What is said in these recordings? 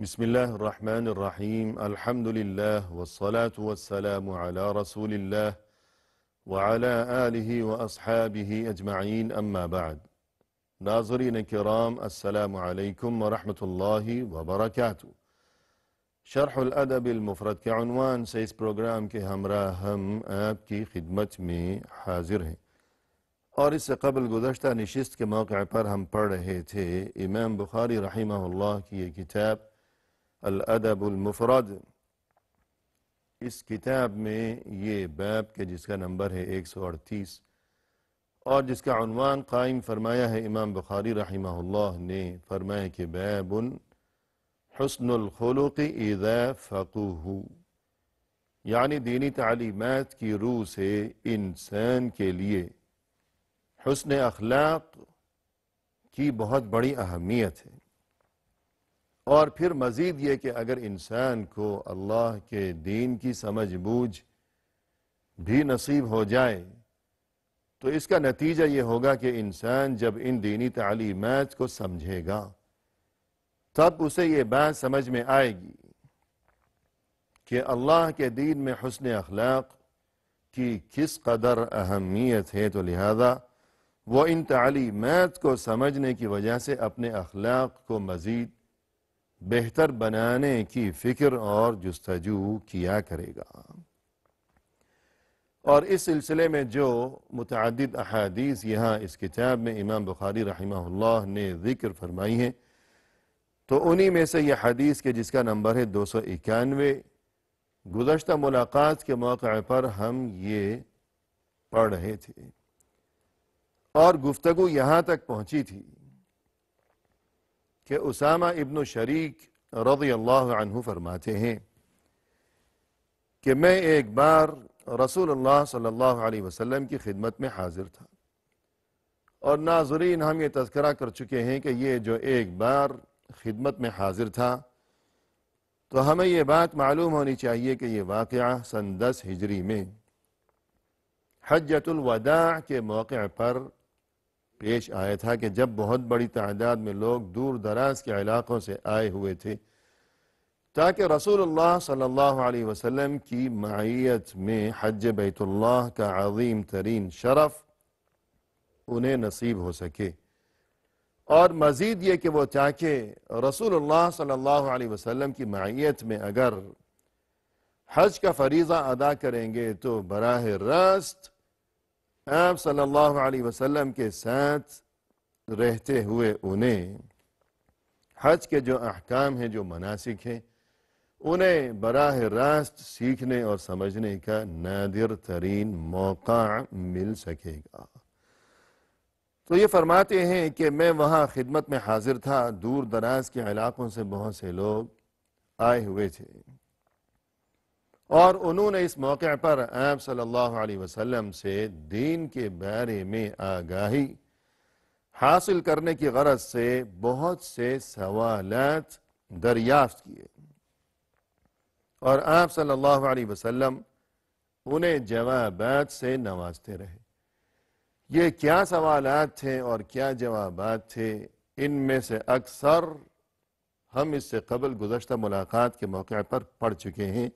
بسم الله الرحمن الرحيم الحمد لله والصلاة والسلام على رسول الله وعلى آله وأصحابه أجمعين أما بعد ناظرین کرام السلام علیکم ورحمۃ اللہ وبرکاتہ۔ شرح الادب المفرد کے عنوان سے اس پروگرام کے ہمراہ ہم آپ کی خدمت میں حاضر ہیں، اور اس سے قبل گزشتہ نشست کے موقع پر ہم پڑھ رہے تھے امام بخاری رحمہ اللہ کی یہ کتاب الادب المفرد۔ اس کتاب میں یہ باب کے جس کا نمبر ہے 138 اور جس کا عنوان قائم فرمایا ہے امام بخاری رحمہ اللہ نے، فرمایا کہ باب حسن الخلق اذا فقوہ، یعنی دینی تعلیمات کی روح سے انسان کے لیے حسن اخلاق کی بہت بڑی اہمیت ہے، اور پھر مزید یہ کہ اگر انسان کو اللہ کے دین کی سمجھ بوجھ بھی نصیب ہو جائے تو اس کا نتیجہ یہ ہوگا کہ انسان جب ان دینی تعلیمات کو سمجھے گا تب اسے یہ بات سمجھ میں آئے گی کہ اللہ کے دین میں حسن اخلاق کی کس قدر اہمیت ہے، تو لہذا وہ ان تعلیمات کو سمجھنے کی وجہ سے اپنے اخلاق کو مزید بہتر بنانے کی فکر اور جستجو کیا کرے گا۔ اور اس سلسلے میں جو متعدد احادیث یہاں اس کتاب میں امام بخاری رحمہ اللہ نے ذکر فرمائی ہیں، تو انہی میں سے یہ حدیث کے جس کا نمبر ہے 291، گزشتہ ملاقات کے موقع پر ہم یہ پڑھ رہے تھے، اور گفتگو یہاں تک پہنچی تھی کہ اسامہ ابن شریک رضی اللہ عنہ فرماتے ہیں کہ میں ایک بار رسول اللہ صلی اللہ علیہ وسلم کی خدمت میں حاضر تھا، اور ناظرین ہم یہ تذکرہ کر چکے ہیں کہ یہ جو ایک بار خدمت میں حاضر تھا تو ہمیں یہ بات معلوم ہونی چاہیے کہ یہ واقعہ سن 10 ہجری میں حجۃ الوداع کے موقع پر پیش آیا تھا، کہ جب بہت بڑی تعداد میں لوگ دور دراز کے علاقوں سے آئے ہوئے تھے تاکہ رسول اللہ صلی اللہ علیہ وسلم کی معیت میں حج بیت اللہ کا عظیم ترین شرف انہیں نصیب ہو سکے، اور مزید یہ کہ وہ تاکہ رسول اللہ صلی اللہ علیہ وسلم کی معیت میں اگر حج کا فریضہ ادا کریں گے تو براہ راست آپ صلی اللہ علیہ وسلم کے ساتھ رہتے ہوئے انہیں حج کے جو احکام ہیں، جو مناسک ہیں، انہیں براہ راست سیکھنے اور سمجھنے کا نادر ترین موقع مل سکے گا۔ تو یہ فرماتے ہیں کہ میں وہاں خدمت میں حاضر تھا، دور دراز کے علاقوں سے بہت سے لوگ آئے ہوئے تھے، اور انہوں نے اس موقع پر آپ صلی اللہ علیہ وسلم سے دین کے بارے میں آگاہی حاصل کرنے کی غرض سے بہت سے سوالات دریافت کیے، اور آپ صلی اللہ علیہ وسلم انہیں جوابات سے نوازتے رہے۔ یہ کیا سوالات تھے اور کیا جوابات تھے، ان میں سے اکثر ہم اس سے قبل گزشتہ ملاقات کے موقع پر پڑھ چکے ہیں،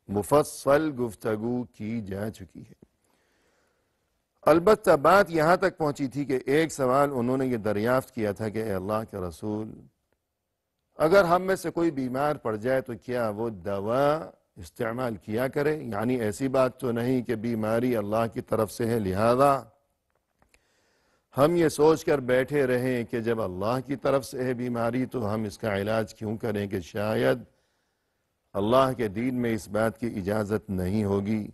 مفصل گفتگو کی جا چکی ہے۔ البتہ بات یہاں تک پہنچی تھی کہ ایک سوال انہوں نے یہ دریافت کیا تھا کہ اے اللہ کے رسول، اگر ہم میں سے کوئی بیمار پڑ جائے تو کیا وہ دوا استعمال کیا کرے؟ یعنی ایسی بات تو نہیں کہ بیماری اللہ کی طرف سے ہے، لہذا ہم یہ سوچ کر بیٹھے رہیں کہ جب اللہ کی طرف سے ہے بیماری تو ہم اس کا علاج کیوں کریں، کہ شاید اللہ کے دین میں اس بات کی اجازت نہیں ہوگی۔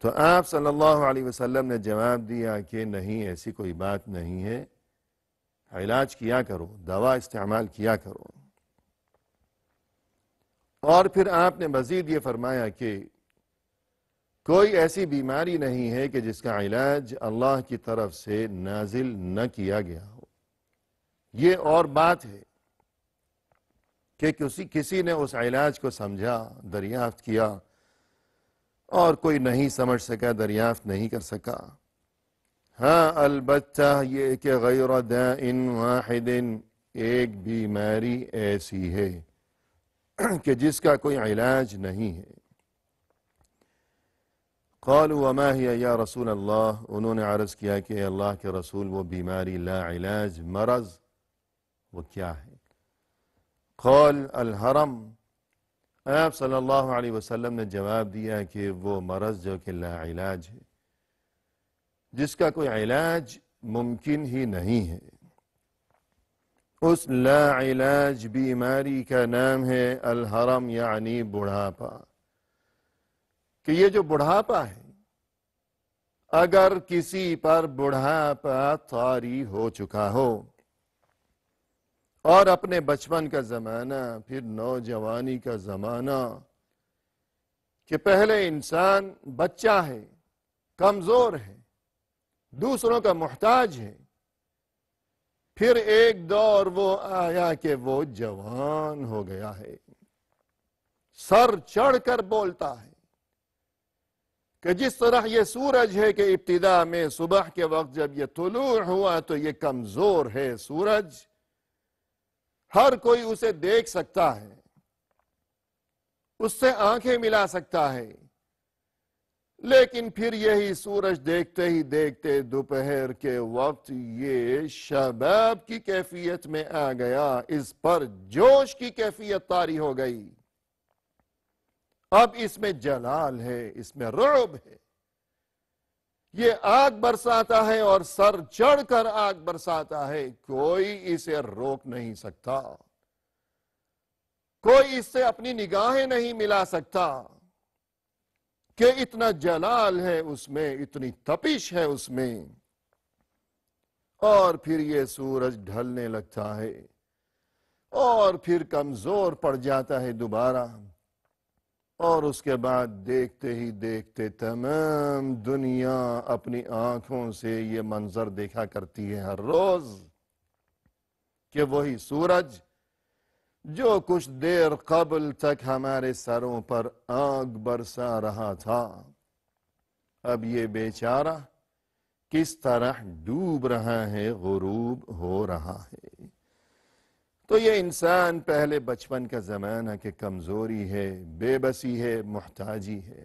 تو آپ صلی اللہ علیہ وسلم نے جواب دیا کہ نہیں، ایسی کوئی بات نہیں ہے، علاج کیا کرو، دوا استعمال کیا کرو۔ اور پھر آپ نے مزید یہ فرمایا کہ کوئی ایسی بیماری نہیں ہے کہ جس کا علاج اللہ کی طرف سے نازل نہ کیا گیا ہو۔ یہ اور بات ہے کہ کسی نے اس علاج کو سمجھا، دریافت کیا، اور کوئی نہیں سمجھ سکا، دریافت نہیں کر سکا۔ ہاں البتہ یہ کہ غیر داء واحد، ایک بیماری ایسی ہے کہ جس کا کوئی علاج نہیں ہے۔ قالوا وما هي یا رسول اللہ، انہوں نے عرض کیا کہ اللہ کے رسول وہ بیماری لا علاج، مرض، وہ کیا ہے؟ قال الحرم، آپ صلی اللہ علیہ وسلم نے جواب دیا کہ وہ مرض جو کہ لا علاج ہے، جس کا کوئی علاج ممکن ہی نہیں ہے۔ اس لا علاج بیماری کا نام ہے الحرم، یعنی بڑھاپا، کہ یہ جو بڑھاپا ہے، اگر کسی پر بڑھاپا طاری ہو چکا ہو اور اپنے بچپن کا زمانہ، پھر نوجوانی کا زمانہ، کہ پہلے انسان بچہ ہے، کمزور ہے، دوسروں کا محتاج ہے، پھر ایک دور وہ آیا کہ وہ جوان ہو گیا ہے، سر چڑھ کر بولتا ہے، کہ جس طرح یہ سورج ہے کہ ابتدا میں صبح کے وقت جب یہ طلوع ہوا تو یہ کمزور ہے سورج، ہر کوئی اسے دیکھ سکتا ہے، اس سے آنکھیں ملا سکتا ہے، لیکن پھر یہی سورج دیکھتے ہی دیکھتے دوپہر کے وقت یہ شباب کی کیفیت میں آ گیا، اس پر جوش کی کیفیت طاری ہو گئی، اب اس میں جلال ہے، اس میں رعب ہے، یہ آگ برساتا ہے اور سر چڑھ کر آگ برساتا ہے، کوئی اسے روک نہیں سکتا، کوئی اس سے اپنی نگاہیں نہیں ملا سکتا، کہ اتنا جلال ہے اس میں، اتنی تپش ہے اس میں، اور پھر یہ سورج ڈھلنے لگتا ہے اور پھر کمزور پڑ جاتا ہے دوبارہ، اور اس کے بعد دیکھتے ہی دیکھتے تمام دنیا اپنی آنکھوں سے یہ منظر دیکھا کرتی ہے ہر روز، کہ وہی سورج جو کچھ دیر قبل تک ہمارے سروں پر آگ برسا رہا تھا، اب یہ بیچارہ کس طرح ڈوب رہا ہے، غروب ہو رہا ہے۔ تو یہ انسان پہلے بچپن کا زمانہ کہ کمزوری ہے، بے بسی ہے، محتاجی ہے،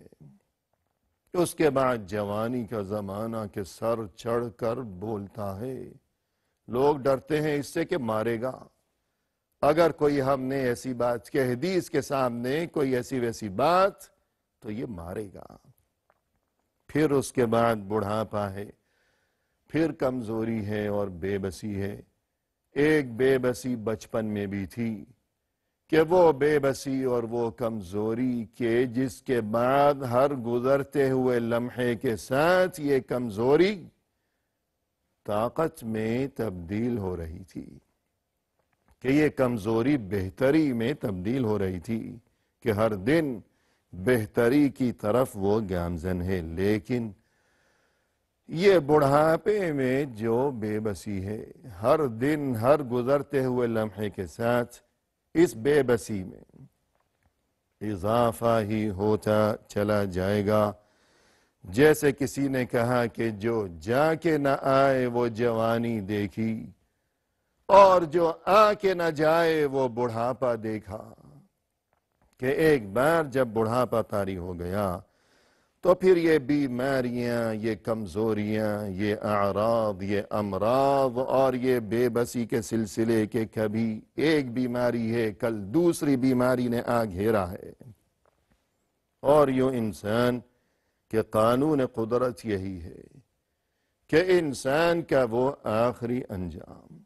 اس کے بعد جوانی کا زمانہ کہ سر چڑھ کر بولتا ہے، لوگ ڈرتے ہیں اس سے کہ مارے گا، اگر کوئی ہم نے ایسی بات کہ حدیث کے سامنے کوئی ایسی ویسی بات تو یہ مارے گا، پھر اس کے بعد بڑھاپا ہے، پھر کمزوری ہے اور بے بسی ہے۔ ایک بے بسی بچپن میں بھی تھی کہ وہ بے بسی اور وہ کمزوری کے جس کے بعد ہر گزرتے ہوئے لمحے کے ساتھ یہ کمزوری طاقت میں تبدیل ہو رہی تھی، کہ یہ کمزوری بہتری میں تبدیل ہو رہی تھی، کہ ہر دن بہتری کی طرف وہ گامزن ہے، لیکن یہ بڑھاپے میں جو بے بسی ہے، ہر دن ہر گزرتے ہوئے لمحے کے ساتھ اس بے بسی میں اضافہ ہی ہوتا چلا جائے گا۔ جیسے کسی نے کہا کہ جو جا کے نہ آئے وہ جوانی دیکھی، اور جو آ کے نہ جائے وہ بڑھاپا دیکھا، کہ ایک بار جب بڑھاپا طاری ہو گیا تو پھر یہ بیماریاں، یہ کمزوریاں، یہ اعراض، یہ امراض اور یہ بے بسی کے سلسلے کے کبھی ایک بیماری ہے، کل دوسری بیماری نے آ گھیرا ہے، اور یوں انسان کے قانون قدرت یہی ہے کہ انسان کا وہ آخری انجام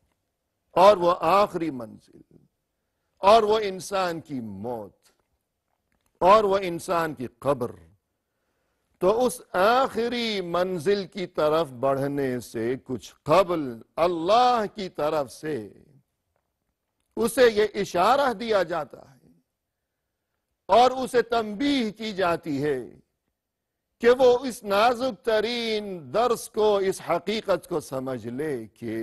اور وہ آخری منزل اور وہ انسان کی موت اور وہ انسان کی قبر، تو اس آخری منزل کی طرف بڑھنے سے کچھ قبل اللہ کی طرف سے اسے یہ اشارہ دیا جاتا ہے اور اسے تنبیہ کی جاتی ہے کہ وہ اس نازک ترین درس کو، اس حقیقت کو سمجھ لے کہ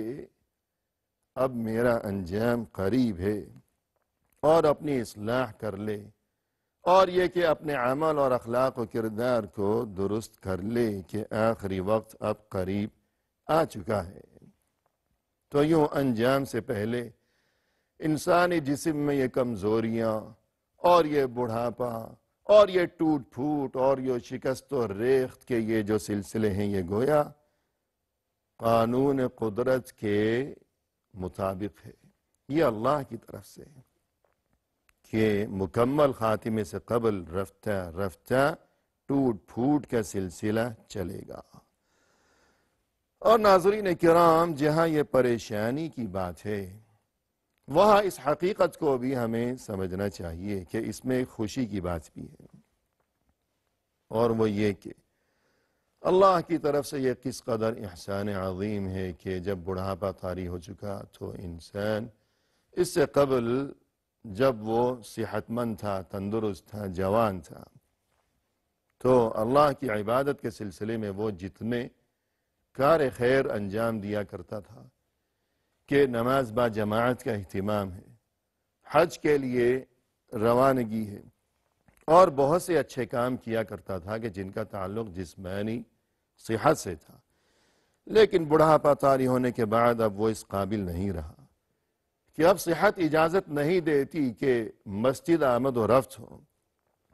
اب میرا انجام قریب ہے، اور اپنی اصلاح کر لے، اور یہ کہ اپنے عمل اور اخلاق و کردار کو درست کر لے کہ آخری وقت اب قریب آ چکا ہے۔ تو یوں انجام سے پہلے انسانی جسم میں یہ کمزوریاں اور یہ بڑھاپا اور یہ ٹوٹ پھوٹ اور یہ شکست و ریخت کے یہ جو سلسلے ہیں، یہ گویا قانون قدرت کے مطابق ہے، یہ اللہ کی طرف سے ہے کہ مکمل خاتمے سے قبل رفتہ رفتہ ٹوٹ پھوٹ کا سلسلہ چلے گا۔ اور ناظرین کرام، جہاں یہ پریشانی کی بات ہے، وہاں اس حقیقت کو بھی ہمیں سمجھنا چاہیے کہ اس میں ایک خوشی کی بات بھی ہے، اور وہ یہ کہ اللہ کی طرف سے یہ کس قدر احسان عظیم ہے کہ جب بڑھاپا طاری ہو چکا تو انسان اس سے قبل جب وہ صحت مند تھا، تندرست تھا، جوان تھا، تو اللہ کی عبادت کے سلسلے میں وہ جتنے کار خیر انجام دیا کرتا تھا کہ نماز با جماعت کا اہتمام ہے، حج کے لیے روانگی ہے، اور بہت سے اچھے کام کیا کرتا تھا کہ جن کا تعلق جسمانی صحت سے تھا، لیکن بڑھاپا طاری ہونے کے بعد اب وہ اس قابل نہیں رہا کہ اب صحت اجازت نہیں دیتی کہ مسجد آمد و رفت ہو،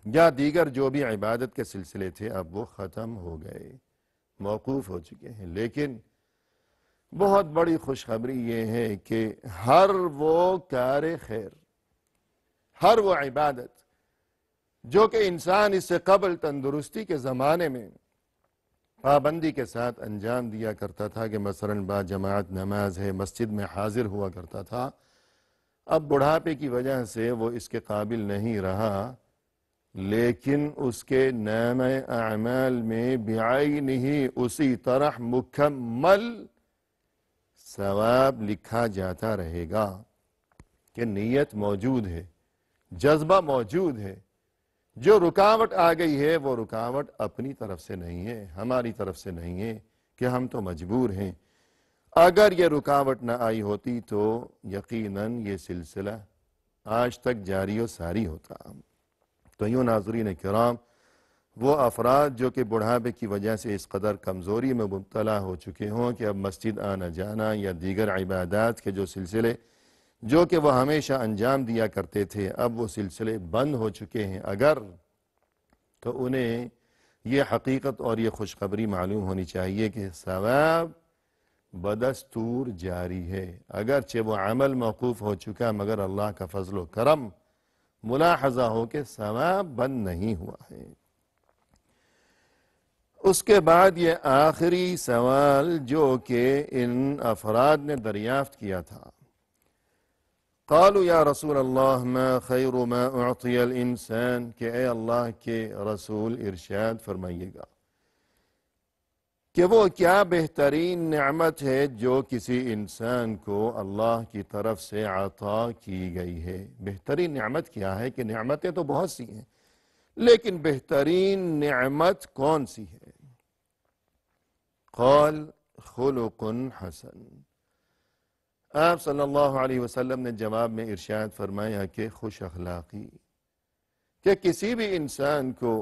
یا دیگر جو بھی عبادت کے سلسلے تھے اب وہ ختم ہو گئے، موقوف ہو چکے ہیں۔ لیکن بہت بڑی خوشخبری یہ ہے کہ ہر وہ کار خیر، ہر وہ عبادت جو کہ انسان اس سے قبل تندرستی کے زمانے میں پابندی کے ساتھ انجام دیا کرتا تھا کہ مثلاً با جماعت نماز ہے، مسجد میں حاضر ہوا کرتا تھا، اب بڑھاپے کی وجہ سے وہ اس کے قابل نہیں رہا، لیکن اس کے نام اعمال میں بعینہ اسی طرح مکمل ثواب لکھا جاتا رہے گا کہ نیت موجود ہے، جذبہ موجود ہے، جو رکاوٹ آ گئی ہے وہ رکاوٹ اپنی طرف سے نہیں ہے، ہماری طرف سے نہیں ہے کہ ہم تو مجبور ہیں۔ اگر یہ رکاوٹ نہ آئی ہوتی تو یقیناً یہ سلسلہ آج تک جاری و ساری ہوتا۔ تو یوں ناظرین کرام، وہ افراد جو کہ بڑھاپے کی وجہ سے اس قدر کمزوری میں مبتلا ہو چکے ہوں کہ اب مسجد آنا جانا یا دیگر عبادات کے جو سلسلے جو کہ وہ ہمیشہ انجام دیا کرتے تھے اب وہ سلسلے بند ہو چکے ہیں، اگر تو انہیں یہ حقیقت اور یہ خوشخبری معلوم ہونی چاہیے کہ ثواب بدستور جاری ہے، اگرچہ وہ عمل موقوف ہو چکا مگر اللہ کا فضل و کرم ملاحظہ ہو کہ ثواب بند نہیں ہوا ہے۔ اس کے بعد یہ آخری سوال جو کہ ان افراد نے دریافت کیا تھا، قالوا یا رسول اللہ ما خیر ما اعطی الانسان، کہ اے اللہ کے رسول ارشاد فرمائیے گا کہ وہ کیا بہترین نعمت ہے جو کسی انسان کو اللہ کی طرف سے عطا کی گئی ہے۔ بہترین نعمت کیا ہے؟ کہ نعمتیں تو بہت سی ہیں، لیکن بہترین نعمت کون سی ہے؟ قال خلق حسن، آپ صلی اللہ علیہ وسلم نے جواب میں ارشاد فرمایا کہ خوش اخلاقی، کہ کسی بھی انسان کو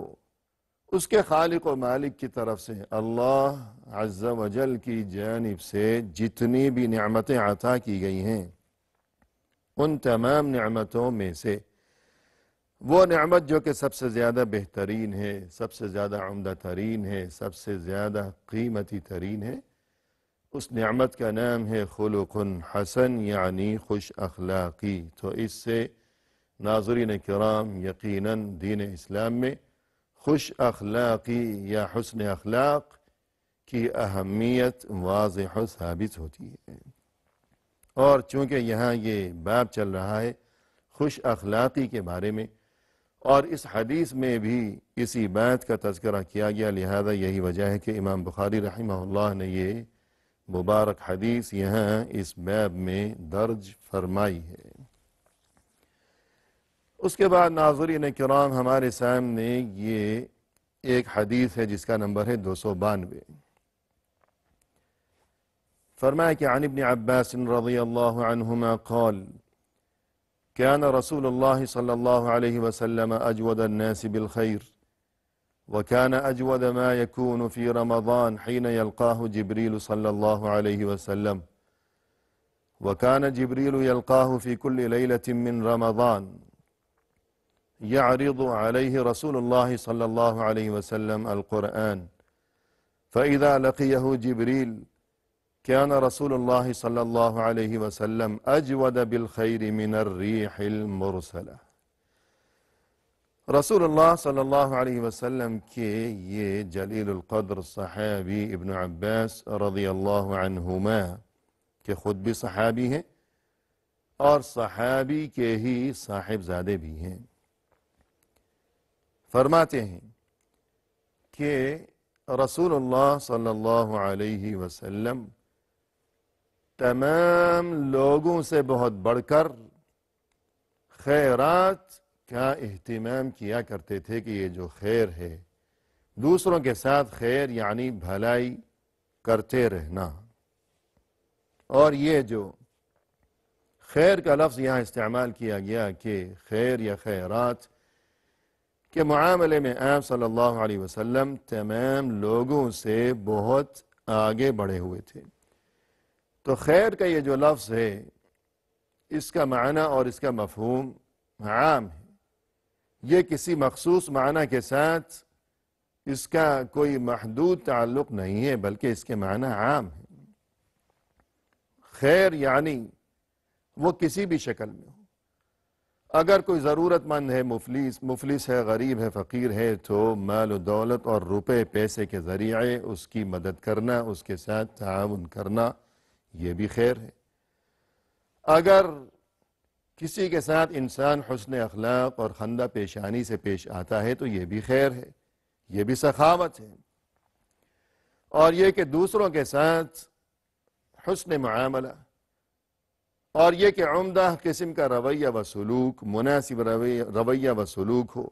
اس کے خالق و مالک کی طرف سے اللہ عز و جل کی جانب سے جتنی بھی نعمتیں عطا کی گئی ہیں ان تمام نعمتوں میں سے وہ نعمت جو کہ سب سے زیادہ بہترین ہے، سب سے زیادہ عمدہ ترین ہے، سب سے زیادہ قیمتی ترین ہے، اس نعمت کا نام ہے خلق حسن، یعنی خوش اخلاقی۔ تو اس سے ناظرین کرام یقیناً دین اسلام میں خوش اخلاقی یا حسن اخلاق کی اہمیت واضح و ثابت ہوتی ہے۔ اور چونکہ یہاں یہ باب چل رہا ہے خوش اخلاقی کے بارے میں، اور اس حدیث میں بھی اسی بات کا تذکرہ کیا گیا، لہذا یہی وجہ ہے کہ امام بخاری رحمہ اللہ نے یہ مبارک حدیث یہاں اس باب میں درج فرمائی ہے۔ اس کے بعد ناظرین کرام ہمارے سامنے یہ ایک حدیث ہے جس کا نمبر ہے 292۔ فرمایا کہ عن ابن عباس رضی اللہ عنہما قال كان رسول الله صلى الله عليه وسلم أجود الناس بالخير، وكان أجود ما يكون في رمضان حين يلقاه جبريل صلى الله عليه وسلم، وكان جبريل يلقاه في كل ليلة من رمضان، يعرض عليه رسول الله صلى الله عليه وسلم القرآن فإذا لقيه جبريل كان رسول الله صلى الله عليه وسلم أجود بالخير من الريح المرسلة. رسول اللہ صلی اللہ علیہ وسلم کے یہ جلیل القدر صحابی ابن عباس رضی اللہ عنہما کہ خود بھی صحابی ہیں اور صحابی کے ہی صاحبزادے بھی ہیں، فرماتے ہیں کہ رسول اللہ صلی اللہ علیہ وسلم تمام لوگوں سے بہت بڑھ کر خیرات کا اہتمام کیا کرتے تھے کہ یہ جو خیر ہے، دوسروں کے ساتھ خیر یعنی بھلائی کرتے رہنا. اور یہ جو خیر کا لفظ یہاں استعمال کیا گیا کہ خیر یا خیرات کے معاملے میں آپ صلی اللہ علیہ وسلم تمام لوگوں سے بہت آگے بڑھے ہوئے تھے. تو خیر کا یہ جو لفظ ہے اس کا معنی اور اس کا مفہوم عام ہے، یہ کسی مخصوص معنی کے ساتھ اس کا کوئی محدود تعلق نہیں ہے بلکہ اس کے معنی عام ہے. خیر یعنی وہ کسی بھی شکل میں ہو، اگر کوئی ضرورت مند ہے، مفلس ہے، غریب ہے، فقیر ہے، تو مال و دولت اور روپے پیسے کے ذریعے اس کی مدد کرنا، اس کے ساتھ تعاون کرنا، یہ بھی خیر ہے. اگر کسی کے ساتھ انسان حسن اخلاق اور خندہ پیشانی سے پیش آتا ہے تو یہ بھی خیر ہے، یہ بھی سخاوت ہے. اور یہ کہ دوسروں کے ساتھ حسن معاملہ اور یہ کہ عمدہ قسم کا رویہ و سلوک، مناسب رویہ و سلوک ہو،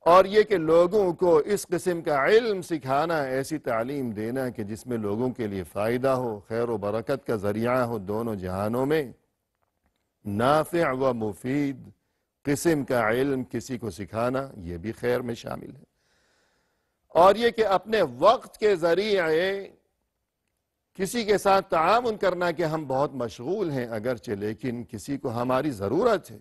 اور یہ کہ لوگوں کو اس قسم کا علم سکھانا، ایسی تعلیم دینا کہ جس میں لوگوں کے لیے فائدہ ہو، خیر و برکت کا ذریعہ ہو دونوں جہانوں میں، نافع و مفید قسم کا علم کسی کو سکھانا، یہ بھی خیر میں شامل ہے. اور یہ کہ اپنے وقت کے ذریعے کسی کے ساتھ تعاون کرنا کہ ہم بہت مشغول ہیں اگرچہ لیکن کسی کو ہماری ضرورت ہے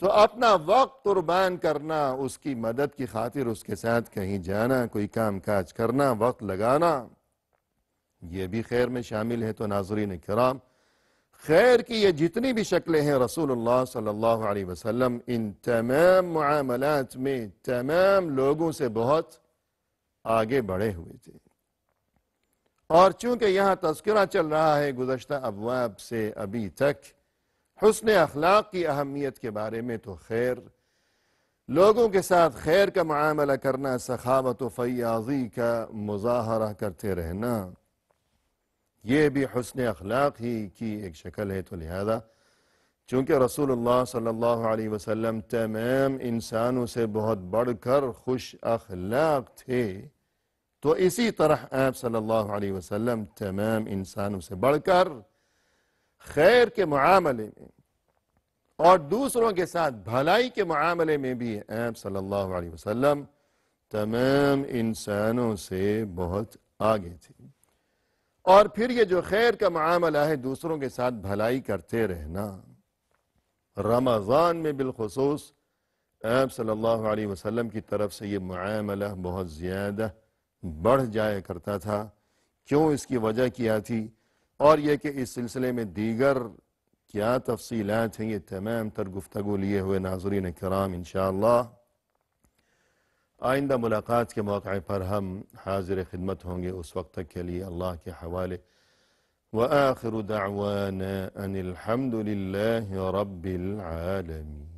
تو اپنا وقت قربان کرنا، اس کی مدد کی خاطر اس کے ساتھ کہیں جانا، کوئی کام کاج کرنا، وقت لگانا، یہ بھی خیر میں شامل ہے. تو ناظرین کرام، خیر کی یہ جتنی بھی شکلیں ہیں رسول اللہ صلی اللہ علیہ وسلم ان تمام معاملات میں تمام لوگوں سے بہت آگے بڑھے ہوئے تھے. اور چونکہ یہاں تذکرہ چل رہا ہے گزشتہ ابواب سے ابھی تک حسن اخلاق کی اہمیت کے بارے میں، تو خیر، لوگوں کے ساتھ خیر کا معاملہ کرنا، سخاوت و فیاضی کا مظاہرہ کرتے رہنا، یہ بھی حسن اخلاق ہی کی ایک شکل ہے. تو لہذا چونکہ رسول اللہ صلی اللہ علیہ وسلم تمام انسانوں سے بہت بڑھ کر خوش اخلاق تھے، تو اسی طرح آپ صلی اللہ علیہ وسلم تمام انسانوں سے بڑھ کر خیر کے معاملے میں اور دوسروں کے ساتھ بھلائی کے معاملے میں بھی آپ صلی اللہ علیہ وسلم تمام انسانوں سے بہت آگے تھے. اور پھر یہ جو خیر کا معاملہ ہے، دوسروں کے ساتھ بھلائی کرتے رہنا، رمضان میں بالخصوص آپ صلی اللہ علیہ وسلم کی طرف سے یہ معاملہ بہت زیادہ بڑھ جایا کرتا تھا. کیوں؟ اس کی وجہ کیا تھی، اور یہ کہ اس سلسلے میں دیگر کیا تفصیلات ہیں، یہ تمام تر گفتگو لیے ہوئے ناظرین کرام انشاءاللہ آئندہ ملاقات کے موقع پر ہم حاضر خدمت ہوں گے. اس وقت تک کے لیے اللہ کے حوالے. وآخر دعوانا ان الحمد للہ رب العالمین.